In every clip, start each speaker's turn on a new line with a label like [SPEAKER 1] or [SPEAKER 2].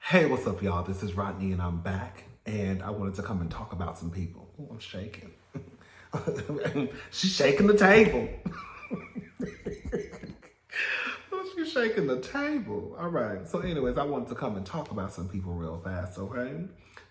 [SPEAKER 1] Hey, what's up, y'all? This is Rodney, and I'm back. And I wanted to come and talk about some people. Oh, I'm shaking. She's shaking the table. Oh, she's shaking the table. All right. So, anyways, I wanted to come and talk about some people real fast, okay?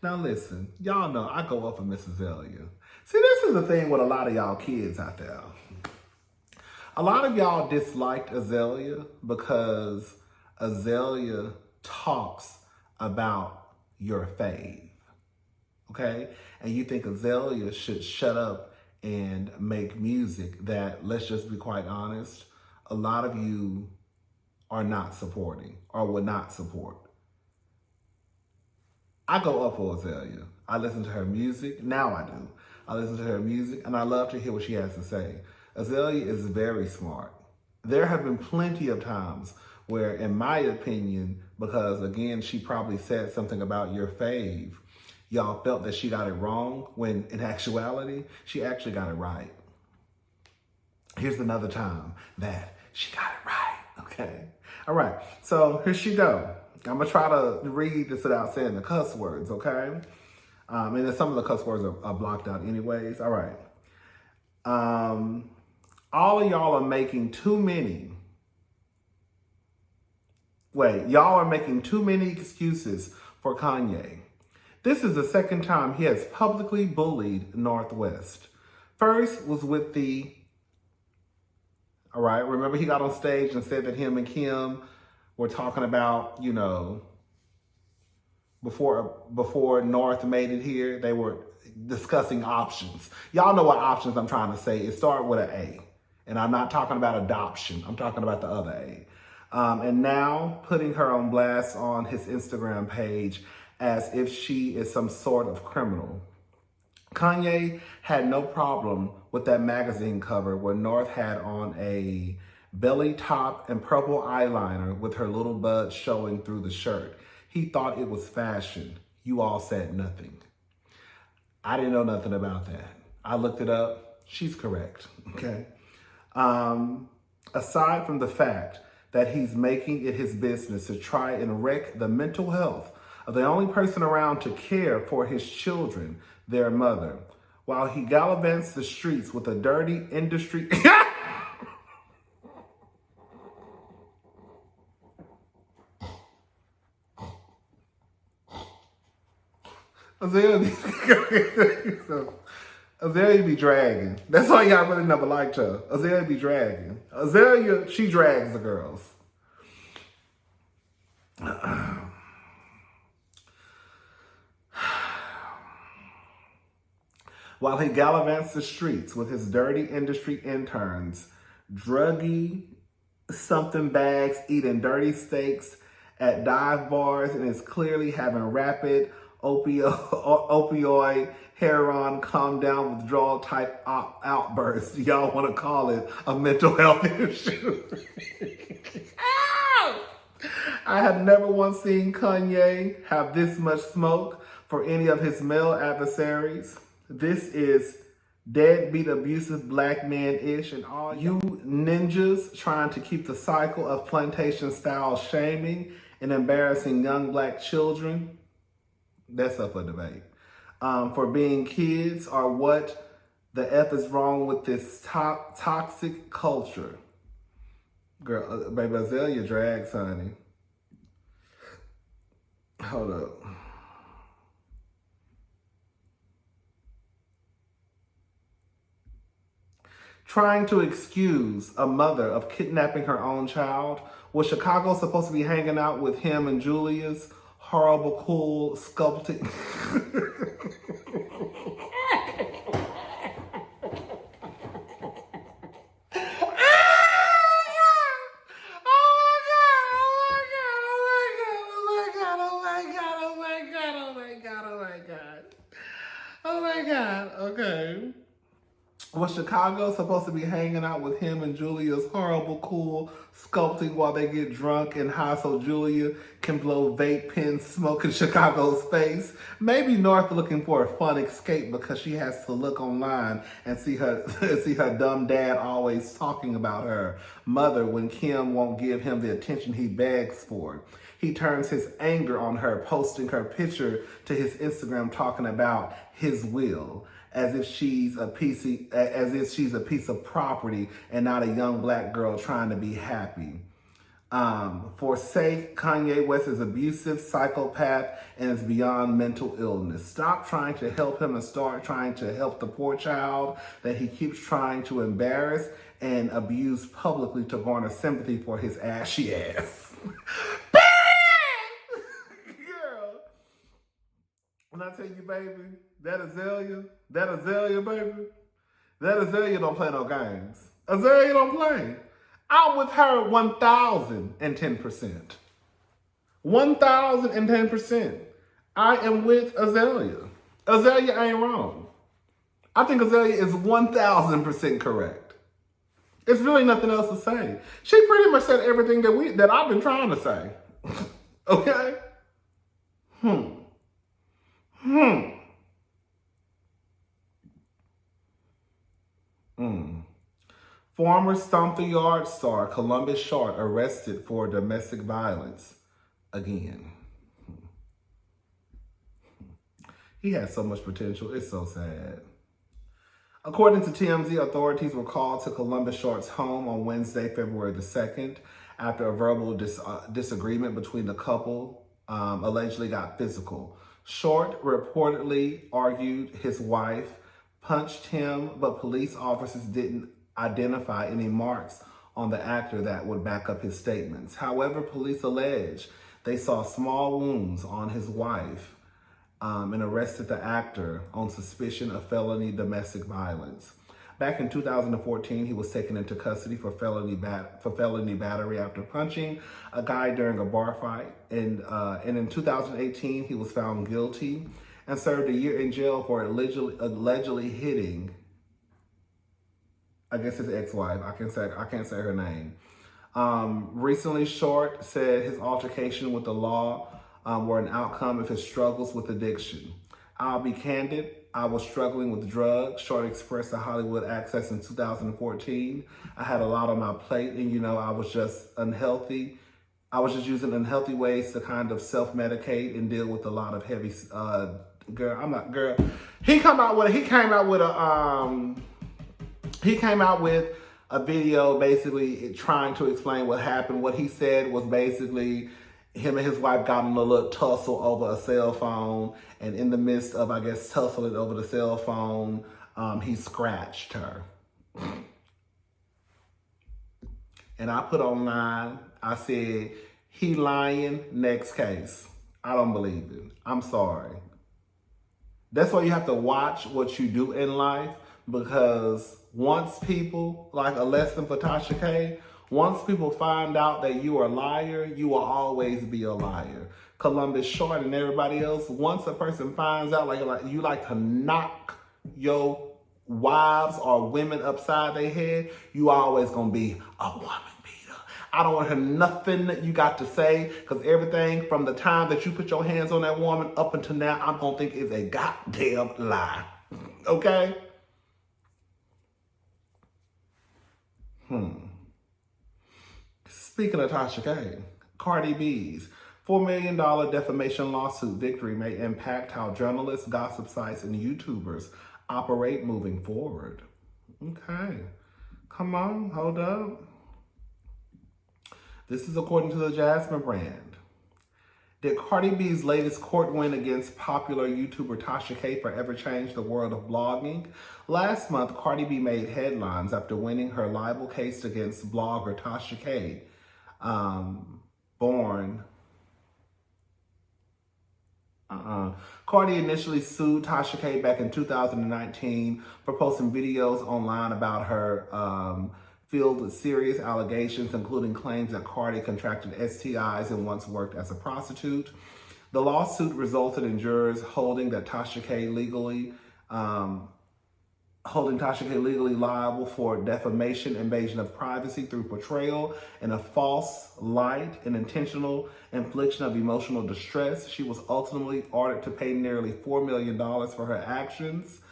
[SPEAKER 1] Now, listen. Y'all know I go up for Miss Azealia. See, this is the thing with a lot of y'all kids out there. A lot of y'all disliked Azealia because Azealia talks about your fave, okay? And you think Azealia should shut up and make music that, let's just be quite honest, a lot of you are not supporting or would not support. I go up for Azealia. I listen to her music. Now I do. I listen to her music and I love to hear what she has to say. Azealia is very smart. There have been plenty of times where, in my opinion, because again, she probably said something about your fave, y'all felt that she got it wrong when in actuality, she actually got it right. Here's another time that she got it right, okay? All right, so here she go. I'm gonna try to read this without saying the cuss words, okay? And then some of the cuss words are blocked out anyways. All right. All of y'all are making too many. Y'all are making too many excuses for Kanye. This is the second time he has publicly bullied North West. First was with all right, remember he got on stage and said that him and Kim were talking about, before North made it here, they were discussing options. Y'all know what options I'm trying to say. It started with an A. And I'm not talking about adoption. I'm talking about the other A. And now putting her on blast on his Instagram page as if she is some sort of criminal. Kanye had no problem with that magazine cover where North had on a belly top and purple eyeliner with her little butt showing through the shirt. He thought it was fashion. You all said nothing. I didn't know nothing about that. I looked it up. She's correct, okay? Aside from the fact that he's making it his business to try and wreck the mental health of the only person around to care for his children, their mother, while he gallivants the streets with a dirty industry... Azealia be dragging. That's why y'all really never liked her. Azealia be dragging. Azealia, she drags the girls. While he gallivants the streets with his dirty industry interns, druggy something bags, eating dirty steaks at dive bars, and is clearly having rapid opioid, heroin, calm down withdrawal type outbursts. Y'all want to call it a mental health issue. I have never once seen Kanye have this much smoke for any of his male adversaries. This is deadbeat abusive black man-ish, and all you ninjas trying to keep the cycle of plantation-style shaming and embarrassing young black children. That's up for debate. For being kids, or what the F is wrong with this toxic culture? Girl, baby, Azealia drags, honey. Hold up. Trying to excuse a mother of kidnapping her own child. Was Chicago supposed to be hanging out with him and Julia's horrible, cool sculpting? Oh my God, okay. Was Chicago supposed to be hanging out with him and Julia's horrible, cool sculpting while they get drunk and high so Julia can blow vape pen smoke in Chicago's face? Maybe North looking for a fun escape because she has to look online and see her dumb dad always talking about her mother when Kim won't give him the attention he begs for. He turns his anger on her, posting her picture to his Instagram talking about his will, as if she's a piece of property and not a young black girl trying to be happy. For sake, Kanye West is abusive, psychopath, and is beyond mental illness. Stop trying to help him and start trying to help the poor child that he keeps trying to embarrass and abuse publicly to garner sympathy for his ashy ass. Girl, when I tell you, baby, that Azealia, baby, that Azealia don't play no games. Azealia don't play. I'm with her 1,010%. 1,010%. I am with Azealia. Azealia ain't wrong. I think Azealia is 1,000% correct. It's really nothing else to say. She pretty much said everything that I've been trying to say. Okay? Former Stomp the Yard star Columbus Short arrested for domestic violence again. He has so much potential. It's so sad. According to TMZ, authorities were called to Columbus Short's home on Wednesday, February the 2nd, after a verbal disagreement between the couple allegedly got physical. Short reportedly argued his wife punched him, but police officers didn't identify any marks on the actor that would back up his statements. However, police allege they saw small wounds on his wife and arrested the actor on suspicion of felony domestic violence. Back in 2014, he was taken into custody for felony battery after punching a guy during a bar fight. And in 2018, he was found guilty and served a year in jail for allegedly hitting, I guess, his ex-wife. I can't say her name. Recently, Short said his altercation with the law were an outcome of his struggles with addiction. I'll be candid, I was struggling with drugs. Short expressed to Hollywood Access in 2014. I had a lot on my plate and, I was just unhealthy. I was just using unhealthy ways to kind of self-medicate and deal with a lot of heavy, He came out with a video basically trying to explain what happened. What he said was basically him and his wife got in a little tussle over a cell phone. And in the midst of, I guess, tussling over the cell phone, he scratched her. And I put online, I said, he lying, next case. I don't believe it. I'm sorry. That's why you have to watch what you do in life, because once people, like a lesson for Tasha K, once people find out that you are a liar, you will always be a liar. Columbus Short and everybody else, once a person finds out like you like to knock your wives or women upside their head, you always gonna be a woman beater. I don't want to hear nothing that you got to say, because everything from the time that you put your hands on that woman up until now, I'm gonna think is a goddamn lie. Okay? Speaking of Tasha K, Cardi B's $4 million defamation lawsuit victory may impact how journalists, gossip sites, and YouTubers operate moving forward. Okay, come on, hold up. This is according to the Jasmine brand. Did Cardi B's latest court win against popular YouTuber Tasha K forever change the world of blogging? Last month, Cardi B made headlines after winning her libel case against blogger Tasha K, Cardi initially sued Tasha K back in 2019 for posting videos online about her filled with serious allegations, including claims that Cardi contracted STIs and once worked as a prostitute. The lawsuit resulted in jurors holding Tasha K legally liable for defamation, invasion of privacy through portrayal in a false light, and intentional infliction of emotional distress. She was ultimately ordered to pay nearly $4 million for her actions.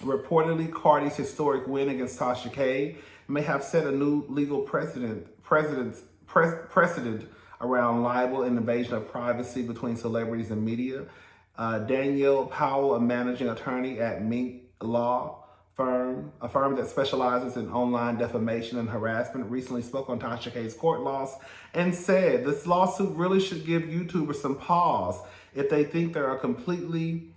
[SPEAKER 1] Reportedly, Cardi's historic win against Tasha K may have set a new legal precedent precedent around libel and invasion of privacy between celebrities and media. Danielle Powell, a managing attorney at Mink Law firm, a firm that specializes in online defamation and harassment, recently spoke on Tasha K's court loss and said this lawsuit really should give YouTubers some pause if they think they are completely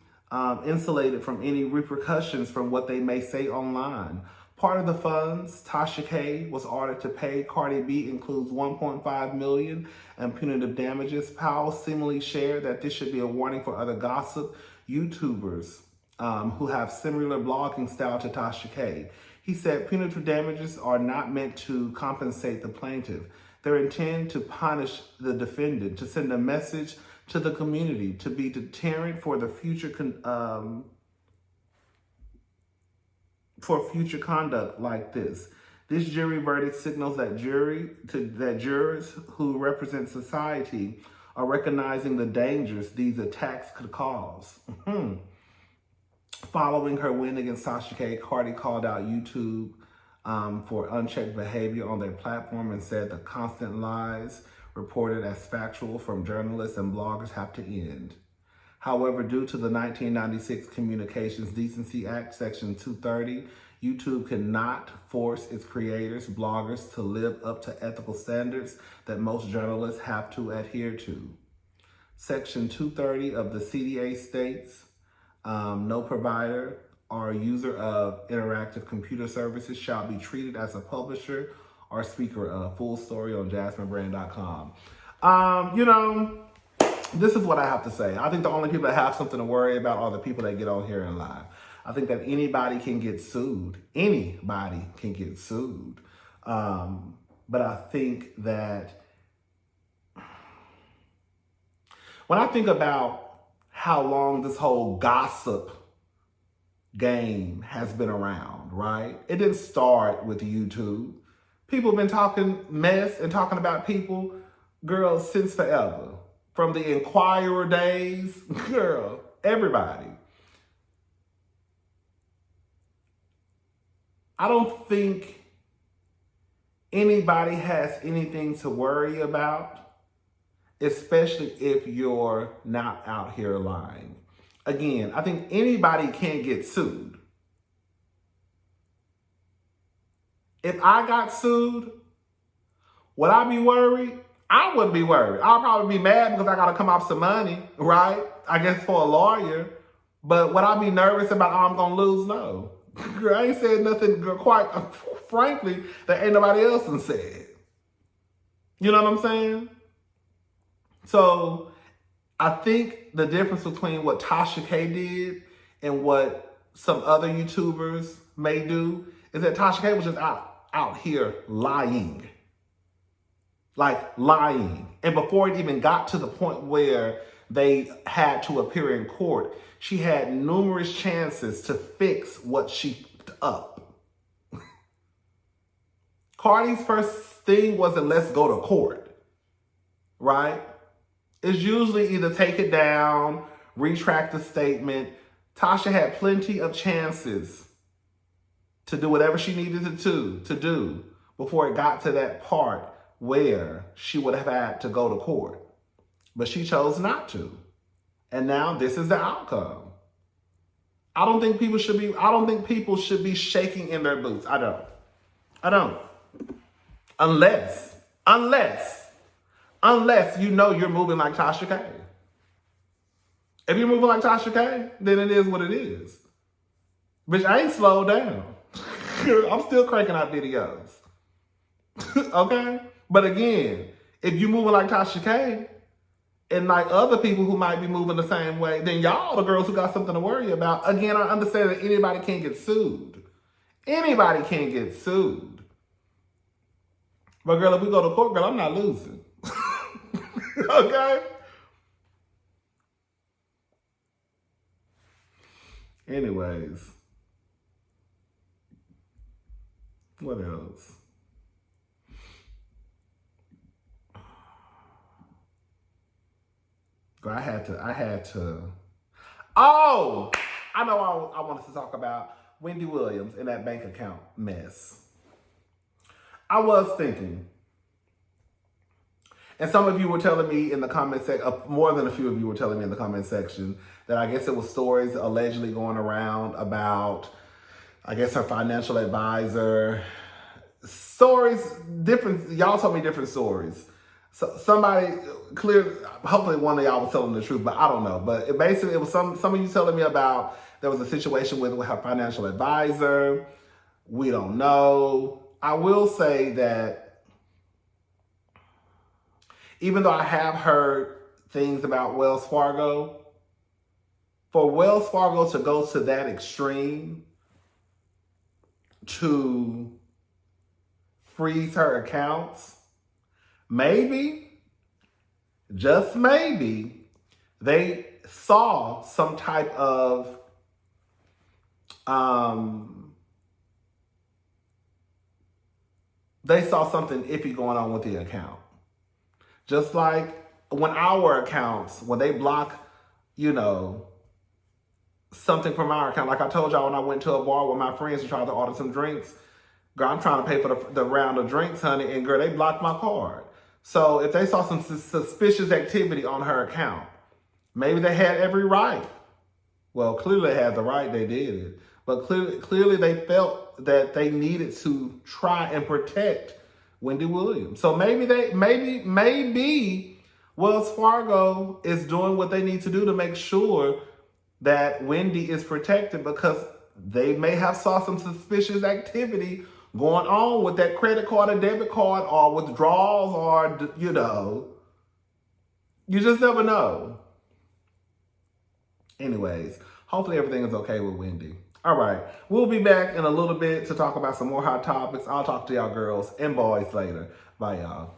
[SPEAKER 1] insulated from any repercussions from what they may say online. Part of the funds Tasha K was ordered to pay Cardi B includes $1.5 million and punitive damages. Powell seemingly shared that this should be a warning for other gossip YouTubers who have similar blogging style to Tasha K. He said punitive damages are not meant to compensate the plaintiff. They're intended to punish the defendant, to send a message to the community, to be deterrent for the future conduct like this. This jury verdict signals that jurors who represent society are recognizing the dangers these attacks could cause. Following her win against Tasha K, Cardi called out YouTube for unchecked behavior on their platform and said the constant lies reported as factual from journalists and bloggers have to end. However, due to the 1996 Communications Decency Act, Section 230, YouTube cannot force its creators, bloggers, to live up to ethical standards that most journalists have to adhere to. Section 230 of the CDA states, no provider or user of interactive computer services shall be treated as a publisher or speaker of. Full story on jasminebrand.com. This is what I have to say. I think the only people that have something to worry about are the people that get on here and lie. I think that anybody can get sued. Anybody can get sued. But I think that when I think about how long this whole gossip game has been around, right? It didn't start with YouTube. People have been talking mess and talking about people, girl, since forever. From the Inquirer days, girl, everybody. I don't think anybody has anything to worry about, especially if you're not out here lying. Again, I think anybody can get sued. If I got sued, would I be worried? I wouldn't be worried. I'll probably be mad because I got to come up some money, right? I guess for a lawyer. But would I be nervous about how I'm going to lose? No. I ain't said nothing quite frankly that ain't nobody else done said. You know what I'm saying? So I think the difference between what Tasha K did and what some other YouTubers may do is that Tasha K was just out here lying. Like lying. And before it even got to the point where they had to appear in court, she had numerous chances to fix what she up. Cardi's first thing wasn't let's go to court, right? It's usually either take it down, retract the statement. Tasha had plenty of chances to do whatever she needed to do before it got to that part where she would have had to go to court. But she chose not to. And now this is the outcome. I don't think people should be shaking in their boots. I don't. Unless you know you're moving like Tasha K. If you're moving like Tasha K, then it is what it is. Bitch, I ain't slowed down. I'm still cranking out videos. Okay? But again, if you're moving like Tasha K, and like other people who might be moving the same way, then y'all the girls who got something to worry about. Again, I understand that anybody can get sued. Anybody can get sued. But girl, if we go to court, girl, I'm not losing. Okay? Anyways. What else? I had to. Oh, I know I wanted to talk about Wendy Williams and that bank account mess. I was thinking, And some of you were telling me in the comment section, more than a few of you were telling me in the comment section, that I guess it was stories allegedly going around about, I guess, her financial advisor. Stories, different, y'all told me different stories. So somebody, hopefully one of y'all was telling the truth, but I don't know. But it was some of you telling me about there was a situation with her financial advisor. We don't know. I will say that even though I have heard things about Wells Fargo, for Wells Fargo to go to that extreme to freeze her accounts, maybe, just maybe, they saw some type of they saw something iffy going on with the account. Just like when our accounts, when they block, something from our account. Like I told y'all when I went to a bar with my friends to try to order some drinks. Girl, I'm trying to pay for the round of drinks, honey, and girl, they blocked my card. So if they saw some suspicious activity on her account, maybe they had every right. Well, clearly they had the right, they did it. But clearly they felt that they needed to try and protect Wendy Williams. So maybe Wells Fargo is doing what they need to do to make sure that Wendy is protected, because they may have saw some suspicious activity going on with that credit card or debit card or withdrawals or, you just never know. Anyways, hopefully everything is okay with Wendy. All right, we'll be back in a little bit to talk about some more hot topics. I'll talk to y'all girls and boys later. Bye, y'all.